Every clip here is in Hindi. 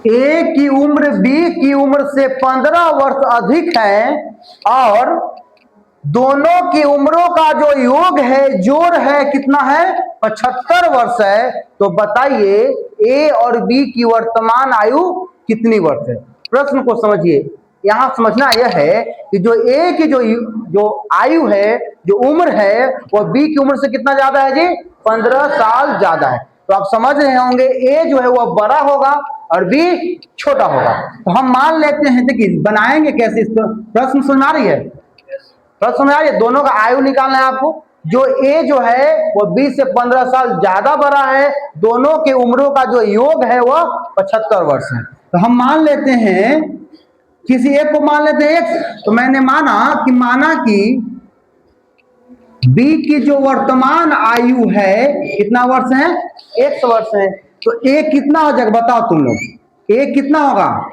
ए की उम्र बी की उम्र से 15 वर्ष अधिक है और दोनों की उम्रों का जो योग है, जोड़ है, कितना है? 75 वर्ष है। तो बताइए ए और बी की वर्तमान आयु कितनी वर्ष है? प्रश्न को समझिए। यहां समझना यह है कि जो ए की जो आयु है, जो उम्र है, वो बी की उम्र से कितना ज्यादा है जी? 15 साल ज्यादा है। तो आप समझ रहे होंगे ए जो है वह बड़ा होगा और बी छोटा होगा। तो हम मान लेते हैं, देखिए बनाएंगे कैसे इसको। प्रश्न समझ आ रही है? प्रश्न में आ रही है? दोनों का आयु निकालना है आपको। जो ए जो है वो 20 से 15 साल ज्यादा बड़ा है, दोनों के उम्रों का जो योग है वह 75 वर्ष है। तो हम मान लेते हैं, किसी एक को मान लेते हैं एक्स। तो मैंने माना कि बी की जो वर्तमान आयु है कितना वर्ष है? 100 वर्ष है। तो ए कितना हो जाएगा बताओ तुम लोग? ए कितना होगा?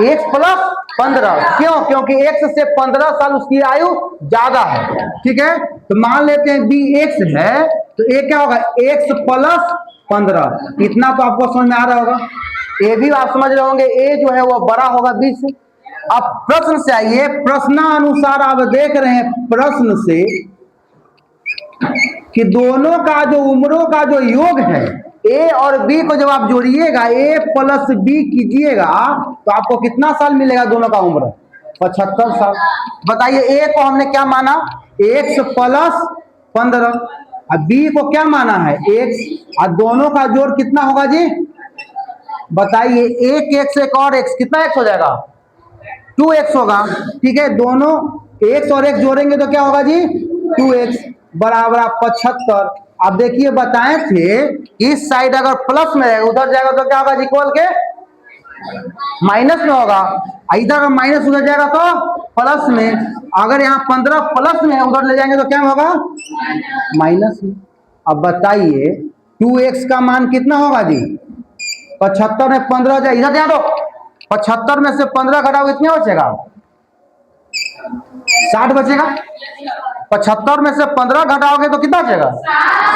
x plus 15। क्यों? क्योंकि x से 15 साल उसकी आयु ज्यादा है। ठीक है, तो मान लेते हैं बी x है, तो a क्या होगा? x plus 15। इतना तो आपको समझ में आ रहा होगा। ए भी आप समझ रहे होंगे, ए जो है वो बड़ा होगा बी से। अब प्रश्न से आइए। प्रश्नानुसार आप देख रहे हैं प्रश्न से कि दोनों का जो उम्रों का जो योग है, ए और बी को जब आप जोड़िएगा, ए प्लस बी कीजिएगा, तो आपको कितना साल मिलेगा? दोनों का उम्र 75 साल। बताइए ए को हमने क्या माना? x plus 15। अब बी को क्या माना है? x। और दोनों का जोड़ कितना होगा जी? बताइए। एक x एक और x, कितना x हो जाएगा? 2x होगा। ठीक है, दोनों x और x जोड़ेंगे तो क्या होगा जी? 2x बराबर 75। आप देखिए बताए थे इस साइड अगर प्लस में है, उधर जाएगा तो क्या होगा? इक्वल के माइनस में होगा। इधर अगर माइनस उधर जाएगा तो प्लस में। अगर यहाँ 15 प्लस में है, उधर ले जाएंगे तो क्या होगा? माइनस में। अब बताइए 2x का मान कितना होगा जी? 75 में 15 जाए, इधर ध्यान दो। 75 में से 15 घटाओ, कितने बचेगा? 60 बचेगा। 75 में से 15 घटाओगे तो कितना बचेगा?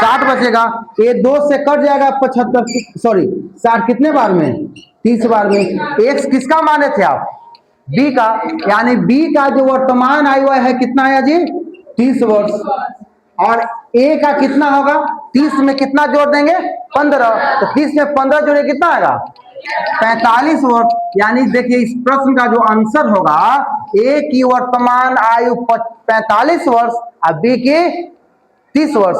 60 बचेगा। ये 2 से कट जाएगा 75, सॉरी 60 कितने बार में? 30 बार में। एक्स किसका माने थे आप? बी का। यानी बी का जो वर्तमान आयु है कितना है जी? 30 वर्ष। और ए का कितना होगा? 30 में कितना जोड़ देंगे? 15। तो 30 में 15 जोड़े कितना आएगा? 45 वर्ष। यानी देखिए इस प्रश्न का जो आंसर होगा, ए की वर्तमान आयु 45 वर्ष और बी की 30 वर्ष।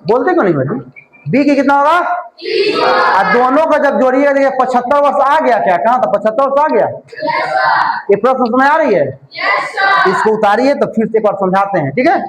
बोलते क्यों नहीं भाई? बी की कितना होगा? 30। और दोनों का जब जोड़िएगा देखिए 75 वर्ष आ गया। क्या कहा था? 75 वर्ष आ गया। ये प्रश्न समझ आ रही है? इसको उतारिए तो फिर से एक बार समझाते हैं। ठीक है।